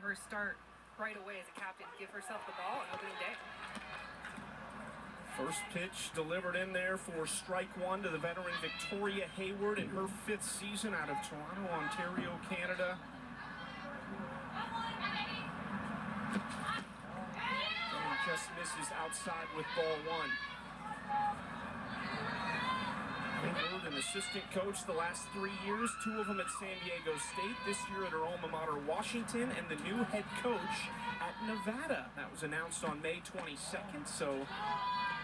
her start right away as a captain, give herself the ball on opening day. First pitch delivered in there for strike one to the veteran Victoria Hayward in her 5th season out of Toronto, Ontario, Canada. And just misses outside with ball one. Hayward, an assistant coach the last 3 years, 2 of them at San Diego State, this year at her alma mater, Washington, and the new head coach at Nevada. That was announced on May 22nd, so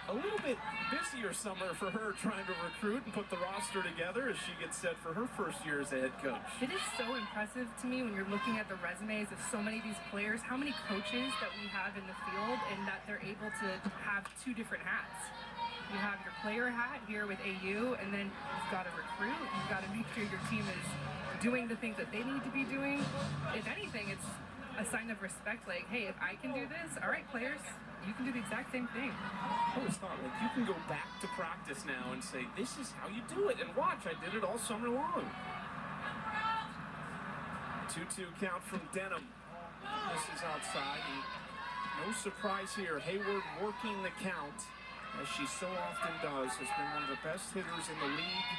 a little bit busier summer for her trying to recruit and put the roster together as she gets set for her first year as a head coach. It is so impressive to me when you're looking at the resumes of so many of these players, how many coaches that we have in the field and that they're able to have 2 different hats. You have your player hat here with AU, and then you've got to recruit. You've got to make sure your team is doing the things that they need to be doing. If anything, it's a sign of respect, like, hey, if I can do this, all right, players, you can do the exact same thing. I always thought, like, you can go back to practice now and say, this is how you do it, and watch, I did it all summer long. 2-2 count from Denham. This is outside, and no surprise here. Hayward working the count, as she so often does, has been one of the best hitters in the league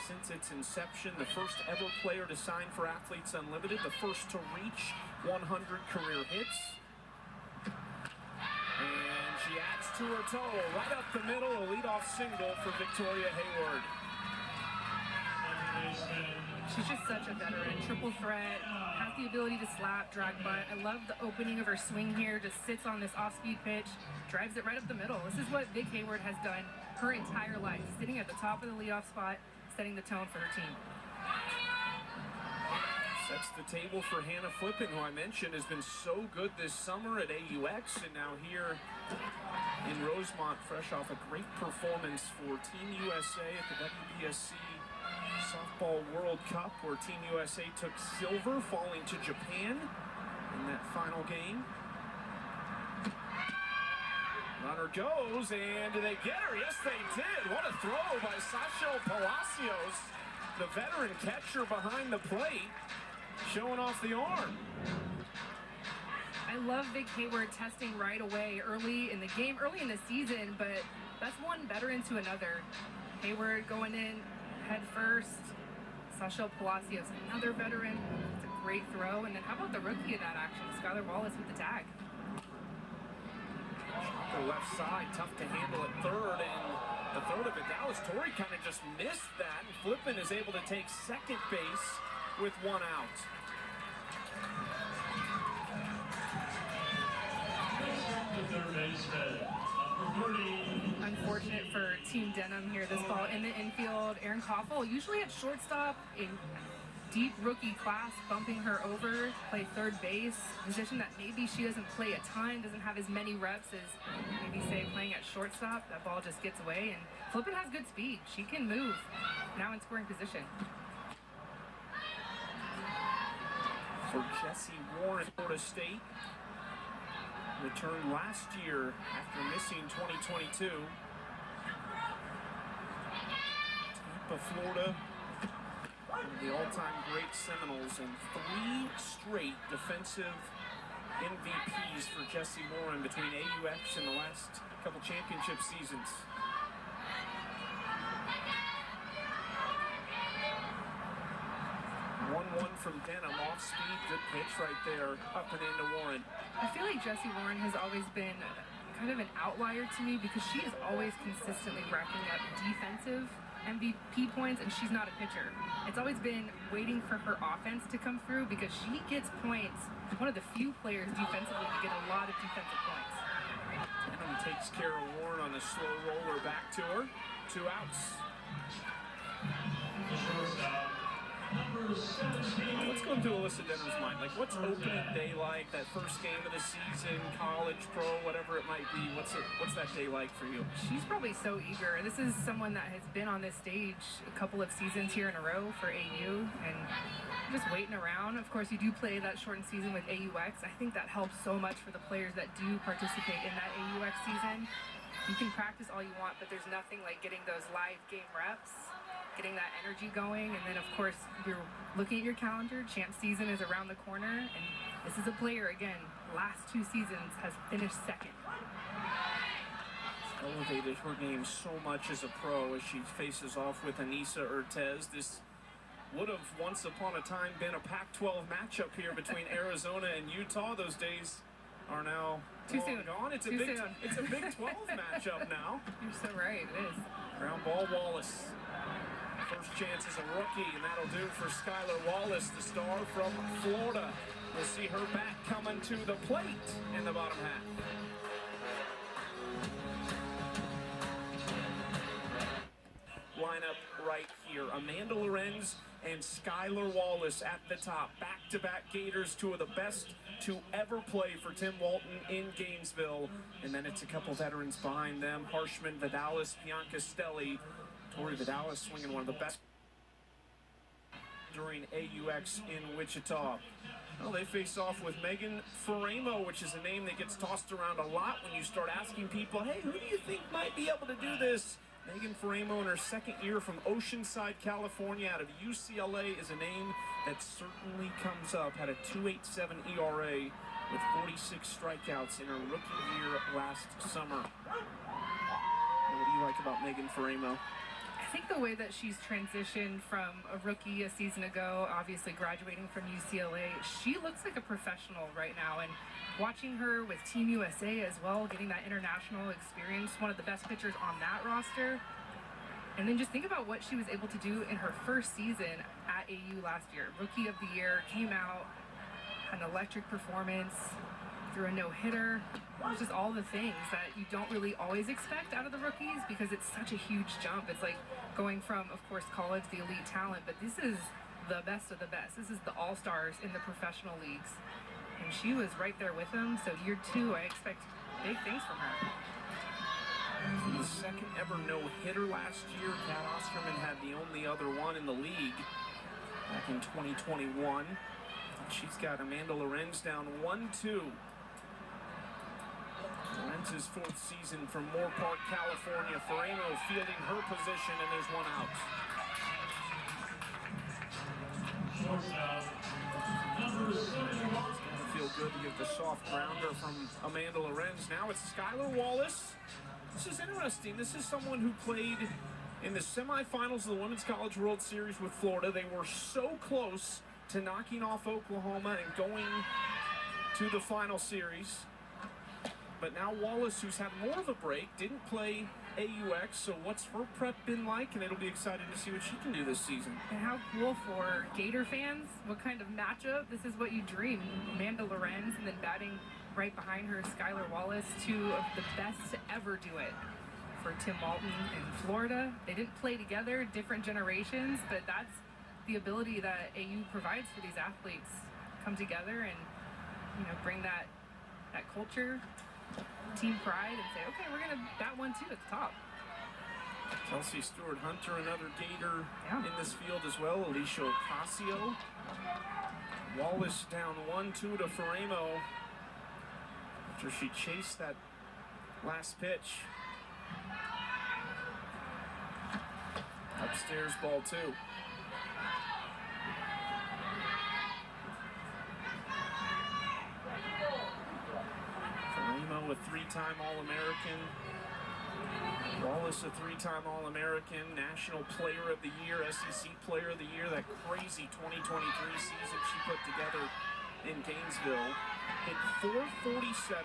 since its inception. The first ever player to sign for Athletes Unlimited, the first to reach 100 career hits. And she adds to her total, right up the middle, a leadoff single for Victoria Hayward. She's just such a veteran, triple threat, has the ability to slap, drag butt. I love the opening of her swing here, just sits on this off-speed pitch, drives it right up the middle. This is what Vic Hayward has done her entire life, sitting at the top of the leadoff spot, setting the tone for her team. Sets the table for Hannah Flippen, who I mentioned has been so good this summer at AUX, and now here in Rosemont, fresh off a great performance for Team USA at the WBSC Softball World Cup, where Team USA took silver, falling to Japan in that final game. Runner goes, and do they get her? Yes, they did. What a throw by Sachel Palacios, the veteran catcher behind the plate, showing off the arm. I love Vic Hayward testing right away early in the game, early in the season, but that's one veteran to another. Hayward going in head first. Sachel Palacios, another veteran. It's a great throw. And then how about the rookie of that action, Skylar Wallace with the tag. The left side, tough to handle at third, and the third of it, Dallas Torrey kind of just missed that, and Flippen is able to take second base with 1 out. Unfortunate for Team Denham here, this ball in the infield. Erin Koffel, usually at shortstop, a deep rookie class, bumping her over, play third base, position that maybe she doesn't play a ton, doesn't have as many reps as maybe say playing at shortstop. That ball just gets away, and Flippen has good speed. She can move, now in scoring position. For Jessie Warren, Florida State, returned last year after missing 2022. Tampa, Florida, one of the all-time great Seminoles, and 3 straight defensive MVPs for Jessie Warren between AUX and the last couple championship seasons. 1-1 from Denham, off speed, good pitch right there, up and into Warren. I feel like Jessie Warren has always been kind of an outlier to me because she is always consistently racking up defensive MVP points, and she's not a pitcher. It's always been waiting for her offense to come through because she gets points. One of the few players defensively to get a lot of defensive points. Denham takes care of Warren on a slow roller back to her. 2 outs. Let's go into Alyssa Denham's mind. Like, what's opening day like? That first game of the season, college, pro, whatever it might be. What's that day like for you? She's probably so eager. This is someone that has been on this stage a couple of seasons here in a row for AU, and just waiting around. Of course, you do play that shortened season with AUX. I think that helps so much for the players that do participate in that AUX season. You can practice all you want, but there's nothing like getting those live game reps, getting that energy going, and then of course you're looking at your calendar. Champ season is around the corner, and this is a player, again, last 2 seasons has finished second. Elevated her game so much as a pro as she faces off with Anissa Urtez. This would have once upon a time been a Pac-12 matchup here between Arizona and Utah. Those days are now Too soon. gone. It's a Big 12 matchup now. You're so right, it is. Ground ball Wallace. First chance as a rookie, and that'll do for Skylar Wallace, the star from Florida. We'll see her back coming to the plate in the bottom half. Lineup right here. Amanda Lorenz and Skylar Wallace at the top. Back-to-back Gators, 2 of the best to ever play for Tim Walton in Gainesville. And then it's a couple veterans behind them. Harshman, Vidalis, Bianca Stelli. Tori Vidalis swinging one of the best during AUX in Wichita. Well, they face off with Megan Faremo, which is a name that gets tossed around a lot when you start asking people, hey, who do you think might be able to do this? Megan Faremo in her second year from Oceanside, California, out of UCLA, is a name that certainly comes up. Had a 2.87 ERA with 46 strikeouts in her rookie year last summer. What do you like about Megan Faremo? I think the way that she's transitioned from a rookie a season ago, obviously graduating from UCLA, she looks like a professional right now. And watching her with Team USA as well, getting that international experience, one of the best pitchers on that roster. And then just think about what she was able to do in her first season at AU last year. Rookie of the year, came out, had an electric performance, threw a no-hitter. It was just all the things that you don't really always expect out of the rookies because it's such a huge jump. It's like going from, of course, college, the elite talent, but this is the best of the best. This is the all-stars in the professional leagues. And she was right there with them, so year 2, I expect big things from her. The second ever no-hitter last year. Kat Osterman had the only other one in the league back in 2021. She's got Amanda Lorenz down 1-2. Lorenz's 4th season from Moore Park, California. Faremo fielding her position, and there's one out. It's gonna feel good to get the soft grounder from Amanda Lorenz. Now it's Skylar Wallace. This is interesting. This is someone who played in the semifinals of the Women's College World Series with Florida. They were so close to knocking off Oklahoma and going to the final series. But now Wallace, who's had more of a break, didn't play AUX, so what's her prep been like? And it'll be exciting to see what she can do this season. And how cool for Gator fans. What kind of matchup? This is what you dream. Amanda Lorenz, and then batting right behind her, Skylar Wallace, 2 of the best to ever do it for Tim Walton in Florida. They didn't play together, different generations, but that's the ability that AU provides for these athletes. Come together and, bring that culture, team pride, and say, okay, we're going to bat 1-2 at the top. Kelsey Stewart-Hunter, another Gator in this field as well. Alicia Ocasio. Wallace down 1-2 to Faremo after she chased that last pitch. Upstairs ball 2. Faremo, a 3-time All-American. Wallace, a 3-time All-American, National Player of the Year, SEC Player of the Year. That crazy 2023 season she put together in Gainesville. Hit .447,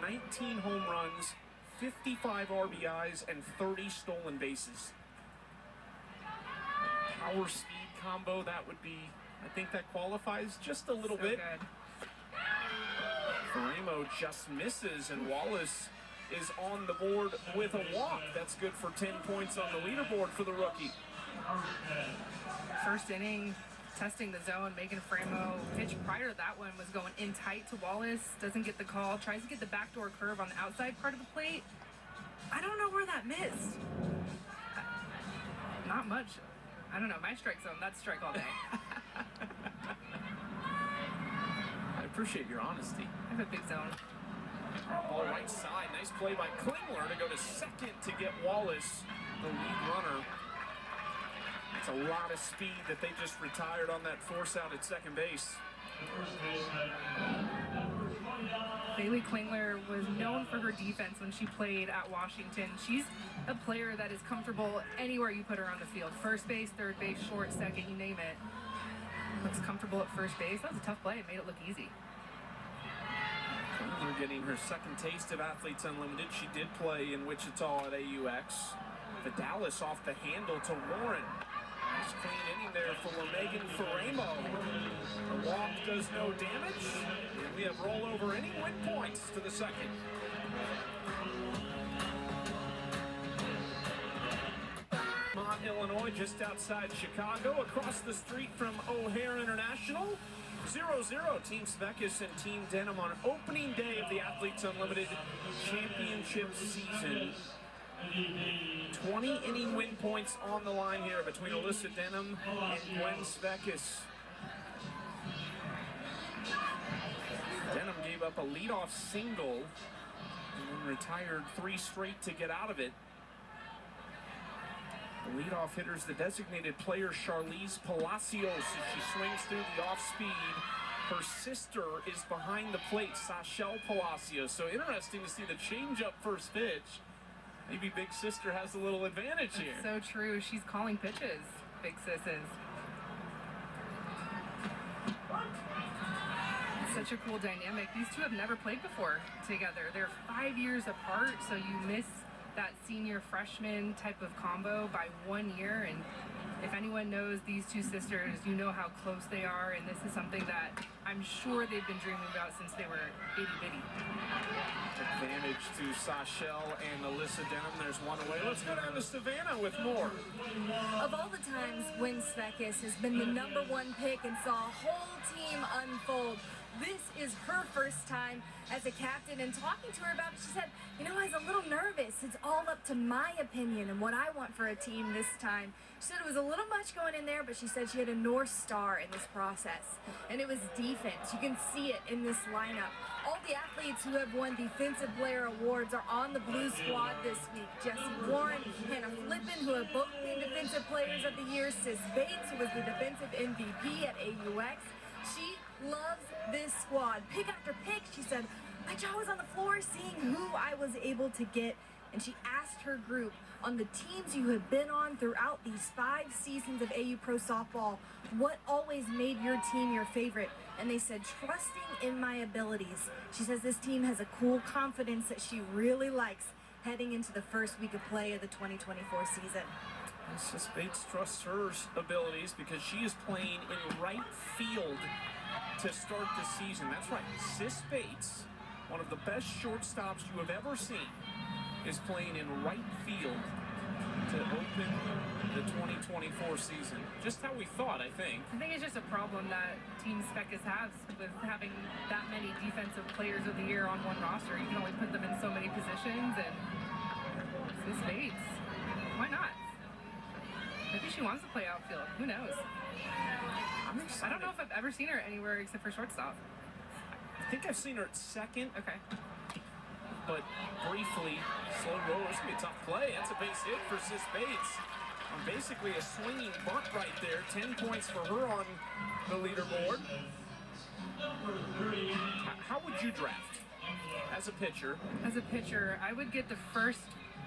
19 home runs, 55 RBIs, and 30 stolen bases. Power speed combo, that would be, I think that qualifies just a little bit. Good. Faremo just misses, and Wallace is on the board with a walk. That's good for 10 points on the leaderboard for the rookie. First inning, testing the zone. Megan Faremo, pitch prior to that one was going in tight to Wallace. Doesn't get the call. Tries to get the backdoor curve on the outside part of the plate. I don't know where that missed. Not much. I don't know. My strike zone, that's strike all day. I appreciate your honesty. I have a big zone. Ball right side. Nice play by Klingler to go to second to get Wallace, the lead runner. It's a lot of speed that they just retired on that force out at second base. Bailey Klingler was known for her defense when she played at Washington. She's a player that is comfortable anywhere you put her on the field. First base, third base, short, second, you name it. Looks comfortable at first base. That was a tough play. It made it look easy. Klingler getting her second taste of Athletes Unlimited. She did play in Wichita at AUX. Vidalis off the handle to Warren. Nice clean inning there for Megan Ferramo. The walk does no damage, and we have rollover inning win points to the second. Vermont, Illinois, just outside Chicago, across the street from O'Hare International. 0-0, Team Svekis and Team Denham on opening day of the Athletes Unlimited Championship season. 20 inning win points on the line here between Alyssa Denham and Gwen Svekis. Denham gave up a leadoff single and then retired 3 straight to get out of it. The leadoff hitter is the designated player Charlize Palacios as she swings through the off-speed. Her sister is behind the plate, Sachelle Palacios. So interesting to see the change-up first pitch. Maybe Big Sister has a little advantage here. So true. She's calling pitches, Big Sis is. It's such a cool dynamic. These two have never played before together. They're 5 years apart, so you miss that senior freshman type of combo by 1 year. And if anyone knows these two sisters, you know how close they are. And this is something that I'm sure they've been dreaming about since they were itty-bitty. Advantage to Sachelle and Alyssa Denham. There's one away. Let's go down to Savannah with more. Of all the times when Svekis has been the #1 pick and saw a whole team unfold, this is her first time as a captain, and talking to her about it, she said, you know, I was a little nervous. It's all up to my opinion and what I want for a team this time. She said it was a little much going in there, but she said she had a North Star in this process, and it was defense. You can see it in this lineup. All the athletes who have won Defensive Player Awards are on the Blue Squad this week. Jessie Warren, Hannah Flippen, who have both been Defensive Players of the Year, Sis Bates, who was the Defensive MVP at AUX. She loves this squad. Pick after pick, she said, my jaw was on the floor seeing who I was able to get. And she asked her group, on the teams you have been on throughout these 5 seasons of AU Pro Softball, what always made your team your favorite? And they said, trusting in my abilities. She says this team has a cool confidence that she really likes heading into the first week of play of the 2024 season. Sis Bates trusts her abilities because she is playing in right field to start the season. That's right, Sis Bates, one of the best shortstops you have ever seen, is playing in right field to open the 2024 season. Just how we thought, I think. I think it's just a problem that Team Svekis has with having that many defensive players of the year on one roster. You can only put them in so many positions, and Sis Bates, why not? Maybe she wants to play outfield. Who knows? I don't know if I've ever seen her anywhere except for shortstop. I think I've seen her at second. Okay. But briefly, slow roll. This could be a tough play. That's a base hit for Sis Bates. On basically a swinging bunt right there. 10 points for her on the leaderboard. How would you draft as a pitcher? As a pitcher, I would get the first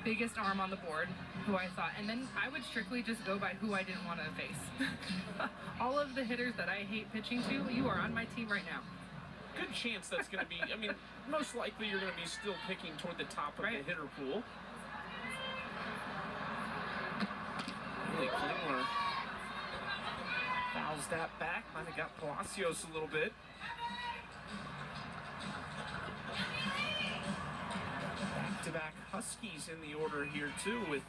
biggest arm on the board, who I thought, and then I would strictly just go by who I didn't want to face. All of the hitters that I hate pitching to, you are on my team right now. Good chance that's going to be, I mean, most likely you're going to be still picking toward the top of the hitter pool. Really, Klingler fouls that back. Might have got Palacios a little bit. Back-to-back Huskies in the order here, too, with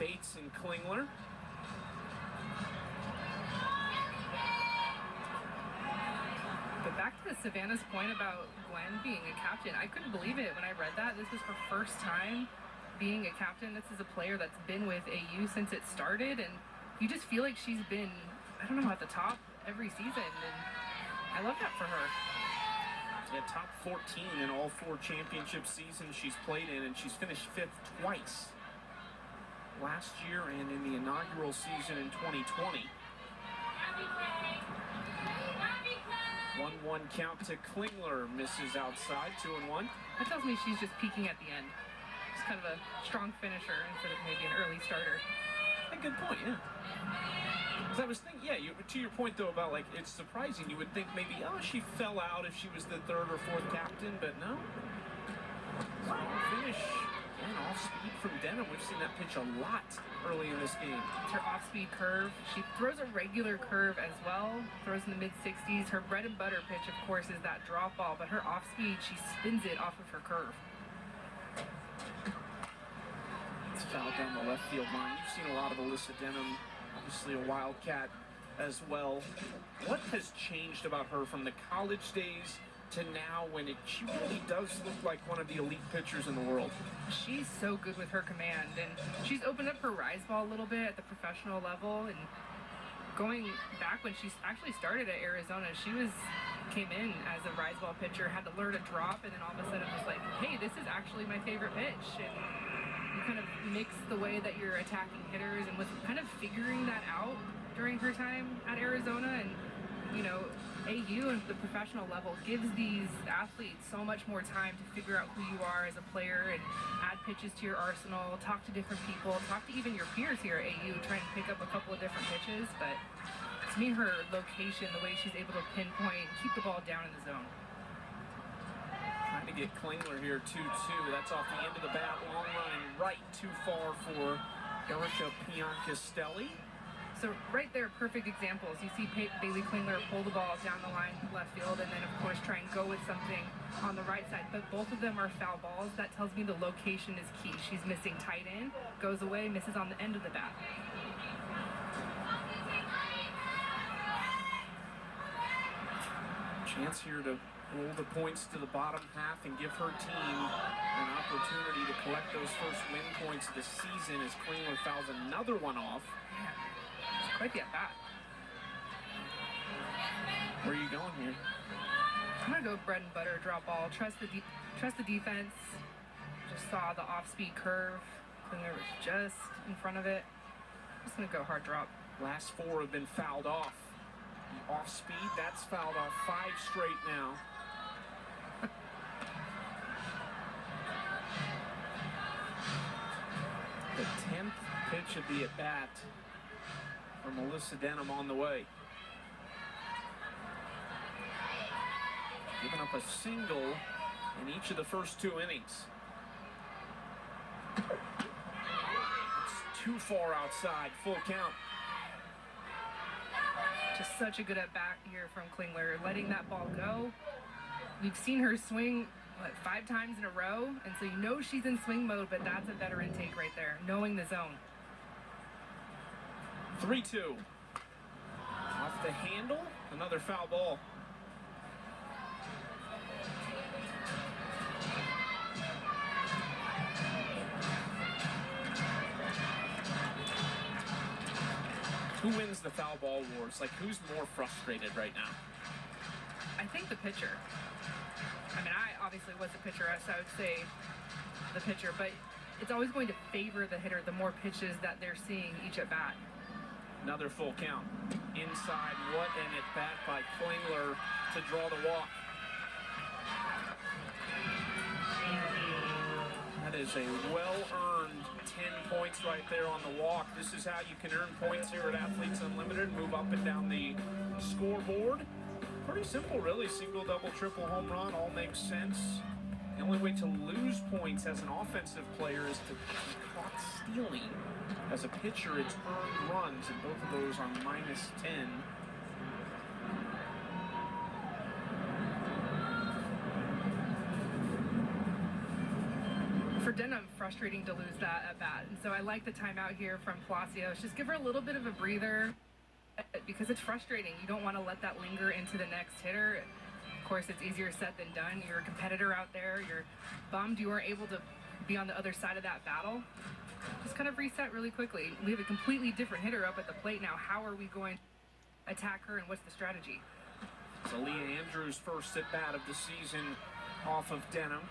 Bates and Klingler. But back to Savannah's point about Gwen being a captain, I couldn't believe it when I read that. This was her first time being a captain. This is a player that's been with AU since it started, and you just feel like she's been, I don't know, at the top every season, and I love that for her. Yeah, top 14 in all 4 championship seasons she's played in, and she's finished 5th twice. Last year and in the inaugural season in 2020. 1-1 count to Klingler, misses outside, 2-1. That tells me she's just peaking at the end. Just kind of a strong finisher instead of maybe an early starter. A good point, yeah. Because I was thinking, yeah, to your point though about like it's surprising. You would think maybe, oh, she fell out if she was the 3rd or 4th captain, but no. Strong finish and off speed from Denham. We've seen that pitch a lot early in this game. It's her off-speed curve. She throws a regular curve as well. Throws in the mid-60s. Her bread and butter pitch, of course, is that drop ball, but her off-speed, she spins it off of her curve. It's fouled down the left field line. You've seen a lot of Alyssa Denham, obviously a Wildcat as well. What has changed about her from the college days to now when she really does look like one of the elite pitchers in the world? She's so good with her command, and she's opened up her rise ball a little bit at the professional level. And going back when she actually started at Arizona, she came in as a rise ball pitcher, had to learn to drop, and then all of a sudden was like, hey, this is actually my favorite pitch. And you kind of mix the way that you're attacking hitters, and was kind of figuring that out during her time at Arizona. And you know, AU and the professional level gives these athletes so much more time to figure out who you are as a player and add pitches to your arsenal, talk to different people, talk to even your peers here at AU, trying to pick up a couple of different pitches. But to me, her location, the way she's able to pinpoint and keep the ball down in the zone. Trying to get Klingler here, 2-2. That's off the end of the bat. Long line right, too far for Erica Piancastelli. So right there, perfect examples. You see Bailey Klingler pull the ball down the line left field, and then of course try and go with something on the right side. But both of them are foul balls. That tells me the location is key. She's missing tight end, goes away, misses on the end of the bat. Chance here to roll the points to the bottom half and give her team an opportunity to collect those first win points this season as Klingler fouls another one off. Man, it's quite the at-bat. Where are you going here? I'm going to go bread and butter, drop ball, trust the defense. Just saw the off-speed curve. Klingler was just in front of it. Just going to go hard drop. Last 4 have been fouled off. The off-speed, that's fouled off 5 straight now. The 10th pitch of the at-bat for Melissa Denham on the way. Giving up a single in each of the first 2 innings. It's too far outside, full count. Just such a good at-bat here from Klingler, letting that ball go. We've seen her swing, 5 times in a row, and so you know she's in swing mode, but that's a veteran take right there, knowing the zone. 3-2. Off the handle, another foul ball. Who wins the foul ball wars? Like, who's more frustrated right now? I think the pitcher. I mean, I obviously was a pitcher, so I would say the pitcher, but it's always going to favor the hitter the more pitches that they're seeing each at bat. Another full count. Inside, what an at bat by Klingler to draw the walk. That is a well-earned 10 points right there on the walk. This is how you can earn points here at Athletes Unlimited. Move up and down the scoreboard. Pretty simple, really. Single, double, triple, home run, all makes sense. The only way to lose points as an offensive player is to be caught stealing. As a pitcher, it's earned runs, and both of those are -10. For Denham, frustrating to lose that at bat, and so I like the timeout here from Palacios. Just give her a little bit of a breather, because it's frustrating. You don't want to let that linger into the next hitter. Of course, it's easier said than done. You're a competitor out there. You're bummed you weren't able to be on the other side of that battle. Just kind of reset really quickly. We have a completely different hitter up at the plate now. How are we going to attack her, and what's the strategy? Aaliyah Andrews' first at-bat of the season off of Denham.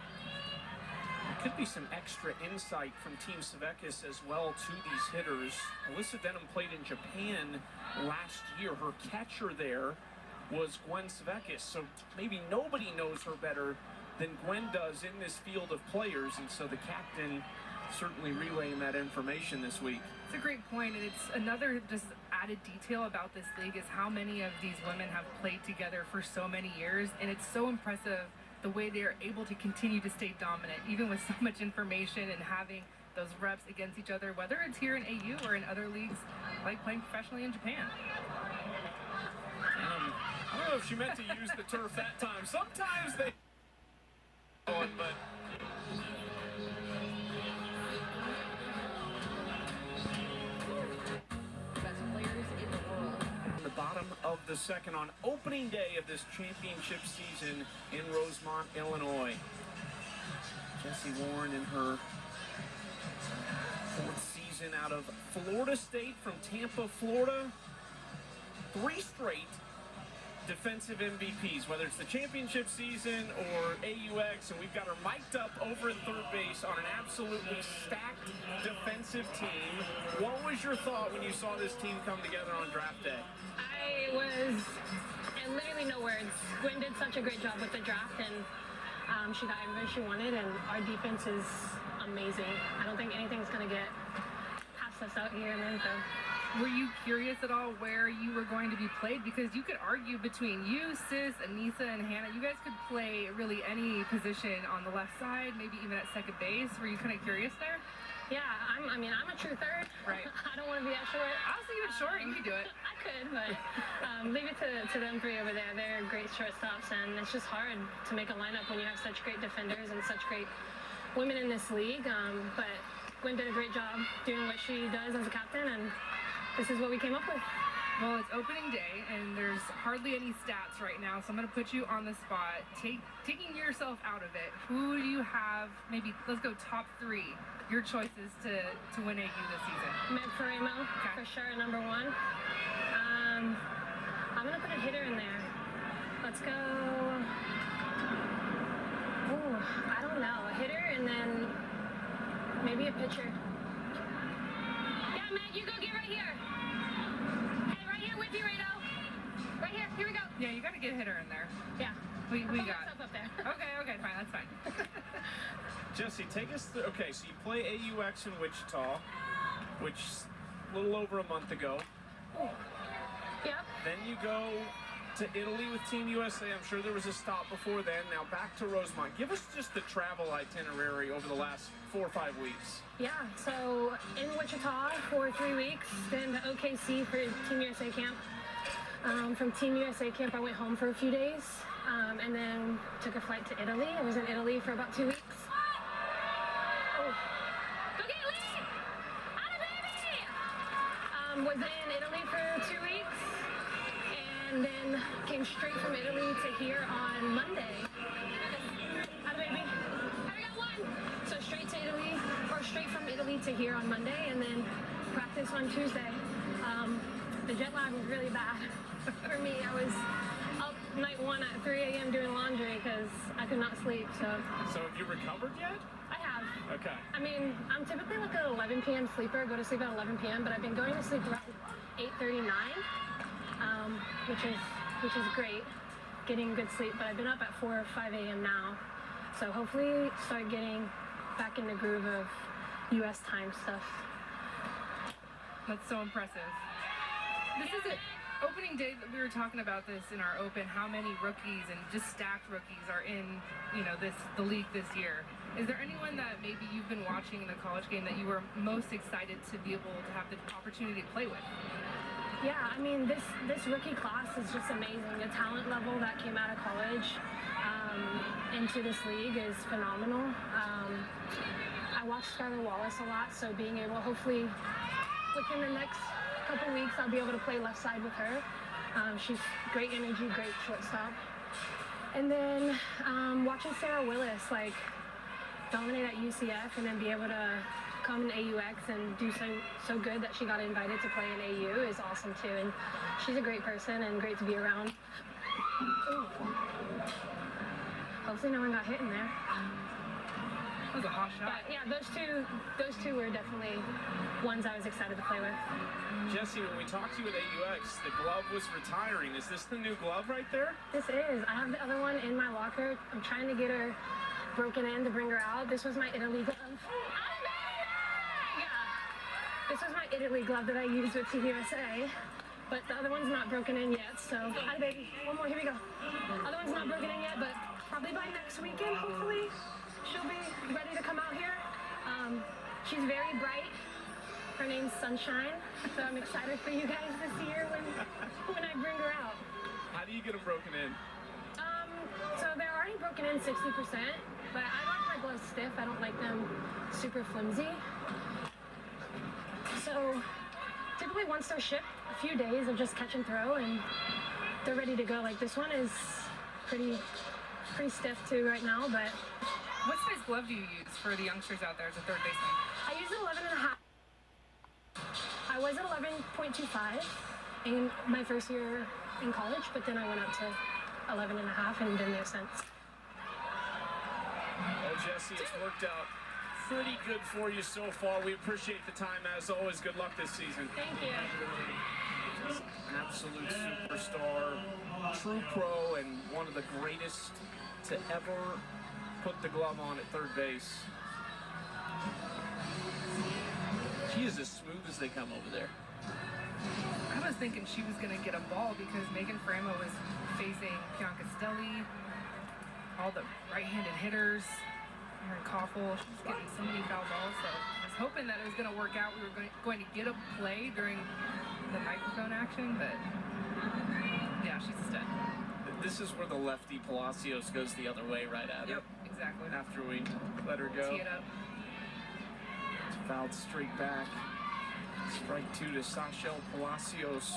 There could be some extra insight from Team Svekis as well to these hitters. Alyssa Denham played in Japan last year. Her catcher there was Gwen Svekis, so maybe nobody knows her better than Gwen does in this field of players, and so the captain certainly relaying that information this week. It's a great point, and it's another just added detail about this league is how many of these women have played together for so many years, and it's so impressive the way they're able to continue to stay dominant, even with so much information and having those reps against each other, whether it's here in AU or in other leagues, like playing professionally in Japan. I don't know if she meant to use the turf that time. Sometimes they... but... The bottom of the second on opening day of this championship season in Rosemont, Illinois. Jessie Warren in her fourth season out of Florida State from Tampa, Florida. 3 straight defensive MVPs, whether it's the championship season or AUX, and we've got her mic'd up over at third base on an absolutely stacked defensive team. What was your thought when you saw this team come together on draft day? I literally no words. Gwen did such a great job with the draft, and she got everything she wanted, and our defense is amazing. I don't think anything's going to get past us out here in Lincoln. Were you curious at all where you were going to be played? Because you could argue between you, Sis, Anissa, and Hannah. You guys could play really any position on the left side, maybe even at second base. Were you kind of curious there? Yeah, I'm a true third. Right. I don't want to be that short. I was thinking short. You could do it. I could, but leave it to them 3 over there. They're great shortstops, and it's just hard to make a lineup when you have such great defenders and such great women in this league. But Gwen did a great job doing what she does as a captain, and this is what we came up with. Well, it's opening day, and there's hardly any stats right now, so I'm going to put you on the spot. Taking yourself out of it, who do you have, maybe, let's go top 3, your choices to win AU this season? Meg Faremo, for sure, number 1. I'm going to put a hitter in there. Let's go, I don't know, a hitter and then maybe a pitcher. Yeah, Meg, you go get right here. Hey, right here with you, Rado. Right here, here we go. Yeah, you got to get a hitter in there. Yeah. We got it. Up there. Okay, fine, that's fine. Jesse, take us through. Okay, so you play AUX in Wichita, which a little over a month ago. Yep. Then you go to Italy with Team USA. I'm sure there was a stop before then. Now back to Rosemont. Give us just the travel itinerary over the last 4 or 5 weeks. Yeah, so in Wichita for 3 weeks, then to OKC for Team USA camp. From Team USA camp, I went home for a few days, and then took a flight to Italy. I was in Italy for about 2 weeks. Oh. Go get Lee! Atta baby! Was in Italy for 2 weeks, and then came straight from Italy to here on Monday. Atta baby! I got 1! So straight to Italy, or straight from Italy to here on Monday, and then practice on Tuesday. The jet lag was really bad for me. I was up night 1 at 3 a.m. doing laundry because I could not sleep. So have you recovered yet? I have. Okay. I mean, I'm typically like an 11 p.m. sleeper. Go to sleep at 11 p.m. But I've been going to sleep around 8:39, which is great, getting good sleep. But I've been up at 4 or 5 a.m. now, so hopefully start getting back in the groove of U.S. time stuff. That's so impressive. This is it. Opening day, we were talking about this in our open, how many rookies and just stacked rookies are in, the league this year. Is there anyone that maybe you've been watching in the college game that you were most excited to be able to have the opportunity to play with? Yeah, I mean, this rookie class is just amazing. The talent level that came out of college into this league is phenomenal. I watch Skylar Wallace a lot, so being able, hopefully, within the next couple weeks, I'll be able to play left side with her. She's great energy, great shortstop. And then watching Sarah Willis dominate at UCF and then be able to come in AUX and do so good that she got invited to play in AU is awesome too. And she's a great person and great to be around. Ooh. Hopefully no one got hit in there. That was a hot shot. But yeah, those two were definitely ones I was excited to play with. Jesse, when we talked to you at AUX, the glove was retiring. Is this the new glove right there? This is. I have the other one in my locker. I'm trying to get her broken in to bring her out. This was my Italy glove. Yeah. This was my Italy glove that I used with Team USA. But the other one's not broken in yet, so hi baby. One more, here we go. Other one's not broken in yet, but probably by next weekend, hopefully, she'll be ready to come out here. She's very bright. Her name's Sunshine, so I'm excited for you guys to see her when I bring her out. How do you get them broken in? So they're already broken in 60%, but I like my gloves stiff. I don't like them super flimsy. So typically once they're shipped, a few days of just catch and throw, and they're ready to go. Like this one is pretty stiff too right now, but. What size glove do you use for the youngsters out there as a third baseman? I use an 11.5. I was at 11.25 in my first year in college, but then I went up to 11.5 and been there since. Well, Jesse, it's worked out pretty good for you so far. We appreciate the time as always. Good luck this season. Thank you. Just absolute superstar, true pro, and one of the greatest to ever put the glove on at third base. She is as smooth as they come over there. I was thinking she was going to get a ball because Megan Framo was facing Bianca Stelli, all the right-handed hitters, Erin Koffel. She was getting so many foul balls, so I was hoping that it was going to work out. We were going to get a play during the microphone action, but yeah, she's a stud. This is where the lefty Palacios goes the other way right at her. Yep, exactly. After we let her go. Tee it up. Fouled straight back. Strike two to Sachel Palacios.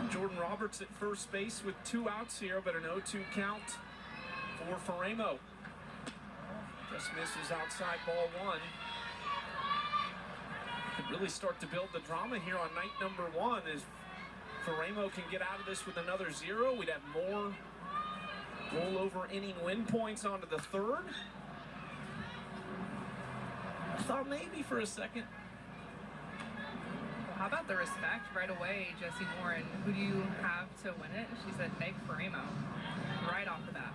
Jordan Roberts at first base with 2 outs here, but an 0-2 count for Faremo. Just misses outside ball 1. Could really start to build the drama here on night number 1 as Faremo can get out of this with another 0. We'd have more rollover inning win points onto the 3rd. I thought maybe for a second. Well, how about the respect right away, Jessie Warren? Who do you have to win it? She said Meg Faremo right off the bat.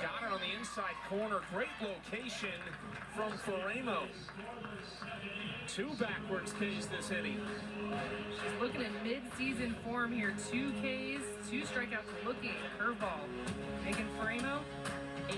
Got it on the inside corner. Great location from Faremo. 2 backwards Ks this inning. She's looking in mid-season form here. 2 Ks, 2 strikeouts, looking curveball. Megan Faremo, ace.